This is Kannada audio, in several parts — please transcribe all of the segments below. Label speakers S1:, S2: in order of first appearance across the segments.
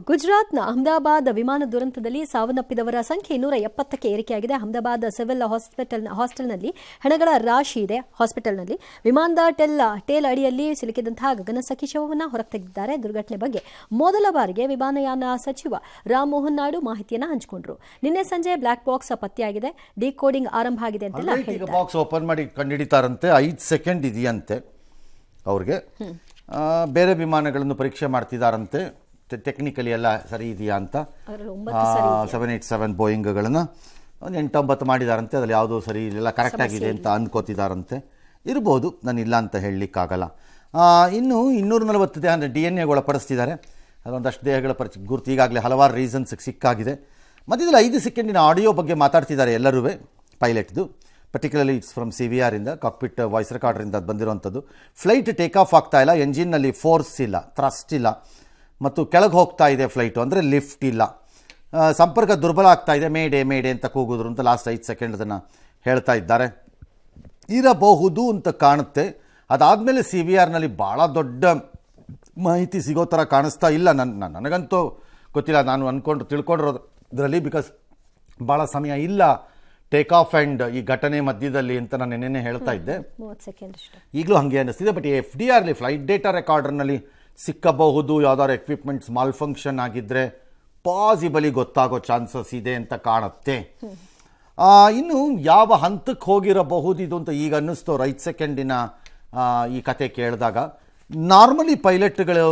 S1: ಗುಜರಾತ್ನ ಅಹಮದಾಬಾದ್ ವಿಮಾನ ದುರಂತದಲ್ಲಿ ಸಾವನ್ನಪ್ಪಿದವರ ಸಂಖ್ಯೆ 270ಕ್ಕೆ ಏರಿಕೆಯಾಗಿದೆ. ಅಹಮದಾಬಾದ್ ಸಿವಿಲ್ ಹಾಸ್ಟೆಲ್ನಲ್ಲಿ ಹೆಣಗಳ ರಾಶಿ ಇದೆ. ಹಾಸ್ಪಿಟಲ್ನಲ್ಲಿ ವಿಮಾನದ ಟೇಲ್ ಅಡಿಯಲ್ಲಿ ಸಿಲುಕಿದಂತಹ ಗಗನಸಖಿ ಶವವನ್ನು ಹೊರಗೆ ತೆಗೆದಿದ್ದಾರೆ. ದುರ್ಘಟನೆ ಬಗ್ಗೆ ಮೊದಲ ಬಾರಿಗೆ ವಿಮಾನಯಾನ ಸಚಿವ ರಾಮ್ ಮೋಹನ್ ನಾಯ್ಡು ಮಾಹಿತಿಯನ್ನು ಹಂಚಿಕೊಂಡ್ರು. ನಿನ್ನೆ ಸಂಜೆ ಬ್ಲಾಕ್ ಬಾಕ್ಸ್ ಪತ್ತೆಯಾಗಿದೆ, ಡಿಕೋಡಿಂಗ್ ಆರಂಭ ಆಗಿದೆ ಅಂತೆಲ್ಲ ಹೇಳಿದ್ದಾರೆ.
S2: ಬಾಕ್ಸ್ ಓಪನ್ ಮಾಡಿ ಕಂಡುಹಿಡಿತಾರಂತೆ, 5 ಸೆಕೆಂಡ್ ಇದೆಯಂತೆ ಅವ್ರಿಗೆ. ಬೇರೆ ವಿಮಾನಗಳನ್ನು ಪರೀಕ್ಷೆ ಮಾಡ್ತಿದ್ದಾರಂತೆ, ಟೆಕ್ನಿಕಲಿ ಎಲ್ಲ ಸರಿ ಇದೆಯಾ ಅಂತ. 787 ಬೋಯಿಂಗ್ಗಳನ್ನು ಒಂದು 8-9 ಮಾಡಿದಾರಂತೆ, ಅದ್ರಲ್ಲಿ ಯಾವುದೂ ಸರಿ ಇಲ್ಲ, ಕರೆಕ್ಟ್ ಆಗಿದೆ ಅಂತ ಅಂದ್ಕೋತಿದ್ದಾರಂತೆ. ಇರ್ಬೋದು, ನಾನು ಇಲ್ಲ ಅಂತ ಹೇಳಲಿಕ್ಕಾಗಲ್ಲ. ಇನ್ನು 240 ದೇಹ DNA ಒಳಪಡಿಸ್ತಿದ್ದಾರೆ. ಅದೊಂದಷ್ಟು ದೇಹಗಳ ಗುರುತು ಈಗಾಗಲೇ ಹಲವಾರು ರೀಸನ್ಸ್ಗೆ ಸಿಕ್ಕಾಗಿದೆ. ಮತ್ತು ಇದರಲ್ಲಿ 5 ಸೆಕೆಂಡಿನ ಆಡಿಯೋ ಬಗ್ಗೆ ಮಾತಾಡ್ತಿದ್ದಾರೆ ಎಲ್ಲರೂ, ಪೈಲಟ್ದು. ಪರ್ಟಿಕ್ಯುಲರ್ಲಿ ಇಟ್ಸ್ ಫ್ರಮ್ CVR ಇಂದ, ಕಾಕ್ಪಿಟ್ ವಾಯ್ಸ್ ರೆಕಾರ್ಡರಿಂದ ಅದು ಬಂದಿರುವಂಥದ್ದು. ಫ್ಲೈಟ್ ಟೇಕ್ ಆಫ್ ಆಗ್ತಾ ಇಲ್ಲ, ಎಂಜಿನ್ನಲ್ಲಿ ಫೋರ್ಸ್ ಇಲ್ಲ, ಥ್ರಸ್ಟ್ ಇಲ್ಲ, ಮತ್ತು ಕೆಳಗೆ ಹೋಗ್ತಾ ಇದೆ ಫ್ಲೈಟು, ಅಂದರೆ ಲಿಫ್ಟ್ ಇಲ್ಲ, ಸಂಪರ್ಕ ದುರ್ಬಲ ಆಗ್ತಾ ಇದೆ, ಮೇಡೆ ಮೇಡೆ ಅಂತ ಕೂಗಿದ್ರು ಅಂತ ಲಾಸ್ಟ್ 5 ಸೆಕೆಂಡ್ ಅದನ್ನು ಹೇಳ್ತಾ ಇದ್ದಾರೆ. ಇರಬಹುದು ಅಂತ ಕಾಣುತ್ತೆ. ಅದಾದಮೇಲೆ CVRನಲ್ಲಿ ಭಾಳ ದೊಡ್ಡ ಮಾಹಿತಿ ಸಿಗೋ ಥರ ಕಾಣಿಸ್ತಾ ಇಲ್ಲ. ನನಗಂತೂ ಗೊತ್ತಿಲ್ಲ, ನಾನು ತಿಳ್ಕೊಂಡಿರೋದ್ರಲ್ಲಿ, ಬಿಕಾಸ್ ಭಾಳ ಸಮಯ ಇಲ್ಲ ಟೇಕ್ ಆಫ್ ಆ್ಯಂಡ್ ಈ ಘಟನೆ ಮಧ್ಯದಲ್ಲಿ ಅಂತ ನಾನು ನೆನ್ನೆ ಹೇಳ್ತಾ ಇದ್ದೆ. ಈಗಲೂ ಹಾಗೆ ಅನ್ನಿಸ್ತಿದೆ. ಬಟ್ FDRಲಿ ಫ್ಲೈಟ್ ಡೇಟಾ ರೆಕಾರ್ಡರ್ನಲ್ಲಿ ಸಿಕ್ಕಬಹುದು, ಯಾವ್ದಾದ್ರು ಎಕ್ವಿಪ್ಮೆಂಟ್ಸ್ ಮಾಲ್ ಫಂಕ್ಷನ್ ಆಗಿದ್ದರೆ ಪಾಸಿಬಲಿ ಗೊತ್ತಾಗೋ ಚಾನ್ಸಸ್ ಇದೆ ಅಂತ ಕಾಣುತ್ತೆ. ಇನ್ನು ಯಾವ ಹಂತಕ್ಕೆ ಹೋಗಿರಬಹುದು ಇದು ಅಂತ ಈಗ ಅನ್ನಿಸ್ತು 5 ಸೆಕೆಂಡಿನ ಈ ಕತೆ ಕೇಳಿದಾಗ. ನಾರ್ಮಲಿ ಪೈಲಟ್ಗಳು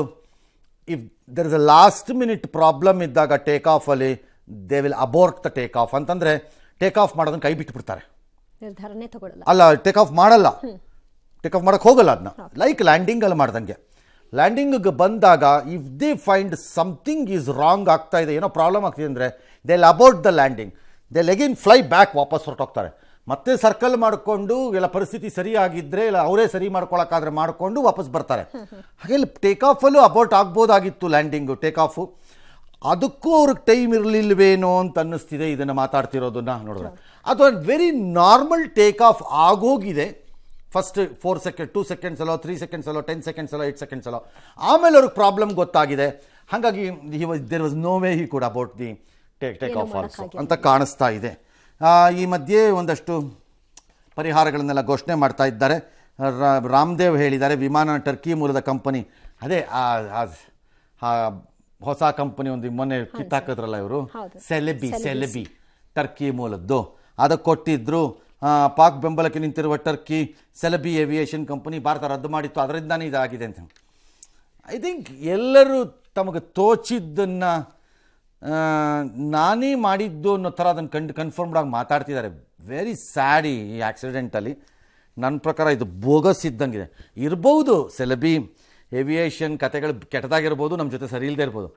S2: if there is a last minute problem ಇದ್ದಾಗ ಟೇಕ್ ಆಫಲ್ಲಿ they will abort the take off ಅಂತಂದರೆ ಟೇಕ್ ಆಫ್ ಮಾಡೋದನ್ನ ಕೈ ಬಿಟ್ಬಿಡ್ತಾರೆ,
S1: ನಿರ್ಧಾರನೇ ತಗೊಳ್ಳಲ್ಲ.
S2: ಅಲ್ಲ, ಟೇಕ್ ಆಫ್ ಮಾಡಲ್ಲ, ಟೇಕ್ ಆಫ್ ಮಾಡೋಕ್ಕೆ ಹೋಗಲ್ಲ. ಅದನ್ನ ಲೈಕ್ ಲ್ಯಾಂಡಿಂಗಲ್ಲಿ ಮಾಡ್ದಂಗೆ, ಲ್ಯಾಂಡಿಂಗ್ಗೆ ಬಂದಾಗ if they find something is wrong ಆಗ್ತಾ ಇದೆ, ಏನೋ ಪ್ರಾಬ್ಲಮ್ ಆಗ್ತಿದೆ ಅಂದರೆ they will abort the landing, they again fly back, ವಾಪಸ್ ಹೊರಟೋಗ್ತಾರೆ. ಮತ್ತೆ ಸರ್ಕಲ್ ಮಾಡಿಕೊಂಡು ಎಲ್ಲ ಪರಿಸ್ಥಿತಿ ಸರಿಯಾಗಿದ್ದರೆ, ಇಲ್ಲ ಅವರೇ ಸರಿ ಮಾಡ್ಕೊಳಕ್ಕಾದ್ರೆ ಮಾಡಿಕೊಂಡು ವಾಪಸ್ ಬರ್ತಾರೆ. ಹಾಗೆ take ಆಫಲ್ಲೂ abort ಆಗ್ಬೋದಾಗಿತ್ತು landing, take of. ಅದಕ್ಕೂ ಅವ್ರಿಗೆ ಟೈಮ್ ಇರಲಿಲ್ವೇನೋ ಅಂತ ಅನ್ನಿಸ್ತಿದೆ ಇದನ್ನು ಮಾತಾಡ್ತಿರೋದನ್ನ ನೋಡಿದ್ರೆ. ಅದು ವೆರಿ ನಾರ್ಮಲ್ ಟೇಕ್ ಆಫ್ ಆಗೋಗಿದೆ. ಫಸ್ಟ್ 4 ಸೆಕೆಂಡ್, 2 ಸೆಕೆಂಡ್ಸ್ ಅಲ್ಲೋ, 3 ಸೆಕೆಂಡ್ಸ್ ಅಲ್ಲೋ, 10 ಸೆಕೆಂಡ್ಸ್ ಅಲ್ಲೋ, 8 ಸೆಕೆಂಡ್ಸ್ ಅಲ್ಲೋ, ಆಮೇಲೆ ಅವ್ರಿಗೆ ಪ್ರಾಬ್ಲಮ್ ಗೊತ್ತಾಗಿದೆ. ಹಾಗಾಗಿ there was no way he could about the take off also ಅಂತ ಕಾಣಿಸ್ತಾ ಇದೆ. ಈ ಮಧ್ಯೆ ಒಂದಷ್ಟು ಪರಿಹಾರಗಳನ್ನೆಲ್ಲ ಘೋಷಣೆ ಮಾಡ್ತಾ ಇದ್ದಾರೆ. ರಾಮದೇವ್ ಹೇಳಿದ್ದಾರೆ, ವಿಮಾನ ಟರ್ಕಿ ಮೂಲದ ಕಂಪನಿ, ಅದೇ ಹೊಸ ಕಂಪನಿ ಒಂದು ಮೊನ್ನೆ ಕಿತ್ತಾಕಿದ್ರಲ್ಲ ಇವರು, ಸೆಲೆಬಿ ಟರ್ಕಿ ಮೂಲದ್ದು, ಅದಕ್ಕೆ ಕೊಟ್ಟಿದ್ರು. ಪಾಕ್ ಬೆಂಬಲಕ್ಕೆ ನಿಂತಿರುವ ಟರ್ಕಿ ಸೆಲೆಬಿ ಏವಿಯೇಷನ್ ಕಂಪನಿ ಭಾರತ ರದ್ದು ಮಾಡಿತ್ತು, ಅದರಿಂದಾನೇ ಇದಾಗಿದೆ ಅಂತ. ಐ ಥಿಂಕ್ ಎಲ್ಲರೂ ತಮಗೆ ತೋಚಿದ್ದನ್ನು ನಾನೇ ಮಾಡಿದ್ದು ಅನ್ನೋ ಥರ ಅದನ್ನು ಕನ್ಫರ್ಮ್ಡ್ ಆಗಿ ಮಾತಾಡ್ತಿದ್ದಾರೆ. ವೆರಿ ಸ್ಯಾಡ್ ಈ ಆಕ್ಸಿಡೆಂಟಲ್ಲಿ. ನನ್ನ ಪ್ರಕಾರ ಇದು ಬೋಗಸ್ ಇದ್ದಂಗಿದೆ. ಇರ್ಬೋದು ಸೆಲೆಬಿ ಏವಿಯೇಷನ್ ಕತೆಗಳು ಕೆಟ್ಟದಾಗಿರ್ಬೋದು, ನಮ್ಮ ಜೊತೆ ಸರಿ ಇಲ್ಲದೆ ಇರ್ಬೋದು.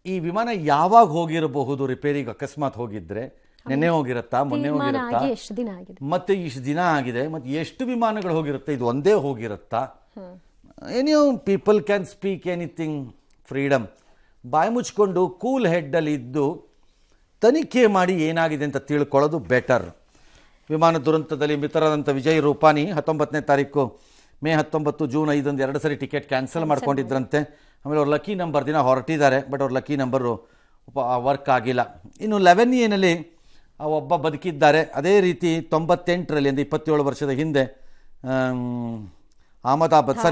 S2: ಈ ವಿಮಾನ ಯಾವಾಗ ಹೋಗಿರಬಹುದು ರಿಪೇರಿಗೆ? ಅಕಸ್ಮಾತ್ ಹೋಗಿದ್ರೆ ನೆನ್ನೆ ಹೋಗಿರುತ್ತಾ, ಮೊನ್ನೆ ಹೋಗಿರುತ್ತಾ, ಮತ್ತೆ ಇಷ್ಟು ದಿನ ಆಗಿದೆ, ಮತ್ತೆ ಎಷ್ಟು ವಿಮಾನಗಳು ಹೋಗಿರುತ್ತೆ? ಇದು ಒಂದೇ ಹೋಗಿರುತ್ತಾ? Any people can speak anything, freedom. ಬಾಯಿ ಮುಚ್ಕೊಂಡು ಕೂಲ್ ಹೆಡ್ಡಲ್ಲಿ ಇದ್ದು ತನಿಖೆ ಮಾಡಿ ಏನಾಗಿದೆ ಅಂತ ತಿಳ್ಕೊಳ್ಳೋದು ಬೆಟರ್. ವಿಮಾನ ದುರಂತದಲ್ಲಿ ಮೃತರಾದಂಥ ವಿಜಯ್ ರೂಪಾನಿ 19ನೇ ತಾರೀಕು ಮೇ 19, ಜೂನ್ 5 2 ಸರಿ ಟಿಕೆಟ್ ಕ್ಯಾನ್ಸಲ್ ಮಾಡ್ಕೊಂಡಿದ್ರಂತೆ. ಆಮೇಲೆ ಅವ್ರು ಲಕ್ಕಿ ನಂಬರ್ ದಿನ ಹೊರಟಿದ್ದಾರೆ, ಬಟ್ ಅವ್ರ ಲಕ್ಕಿ ನಂಬರು ವರ್ಕ್ ಆಗಿಲ್ಲ. ಇನ್ನು 11A ಒಬ್ಬ ಬದುಕಿದ್ದಾರೆ. ಅದೇ ರೀತಿ 98ರಲ್ಲಿ ಅಂದರೆ 27 ವರ್ಷದ ಹಿಂದೆ ಅಹಮದಾಬಾದ್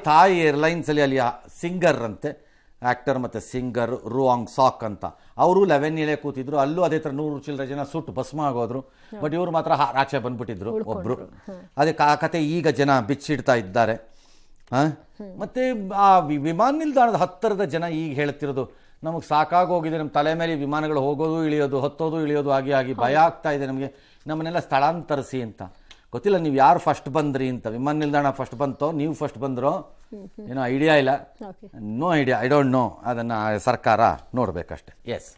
S2: ಥಾಯ್ ಏರ್ಲೈನ್ಸಲ್ಲಿ ಅಲ್ಲಿ ಸಿಂಗರ್ ಅಂತೆ, ಆ್ಯಕ್ಟರ್ ಮತ್ತು ಸಿಂಗರ್ ರುವಾಂಗ್ ಸಾಕ್ ಅಂತ, ಅವರು 11A ಕೂತಿದ್ರು. ಅಲ್ಲೂ ಅದೇ ಥರ 100 ಚಿಲ್ಲರೆ ಜನ ಸುಟ್ಟು ಭಸ್ಮ ಆಗೋದ್ರು. ಬಟ್ ಇವರು ಮಾತ್ರ ಆಚೆ ಬಂದ್ಬಿಟ್ಟಿದ್ರು ಒಬ್ಬರು. ಅದಕ್ಕೆ ಆ ಕತೆ ಈಗ ಜನ ಬಿಚ್ಚಿಡ್ತಾ ಇದ್ದಾರೆ. ಮತ್ತು ಆ ವಿಮಾನ ನಿಲ್ದಾಣದ ಹತ್ತಿರದ ಜನ ಈಗ ಹೇಳ್ತಿರೋದು, ನಮಗೆ ಸಾಕಾಗೋಗಿದೆ, ನಮ್ಮ ತಲೆ ಮೇಲೆ ವಿಮಾನಗಳು ಹೋಗೋದು ಇಳಿಯೋದು, ಹತ್ತೋದು ಇಳಿಯೋದು ಆಗಿ ಭಯ ಆಗ್ತಾ ಇದೆ ನಮಗೆ, ನಮ್ಮನ್ನೆಲ್ಲ ಸ್ಥಳಾಂತರಿಸಿ ಅಂತ. ಗೊತ್ತಿಲ್ಲ ನೀವು ಯಾರು ಫಸ್ಟ್ ಬಂದ್ರಿ ಅಂತ, ವಿಮಾನ ನಿಲ್ದಾಣ ಫಸ್ಟ್ ಬಂತೋ ನೀವು ಫಸ್ಟ್ ಬಂದ್ರೋ ಏನೋ ಐಡಿಯಾ ಇಲ್ಲ, no idea, I don't know. ಅದನ್ನು ಸರ್ಕಾರ ನೋಡಬೇಕಷ್ಟೆ. ಎಸ್.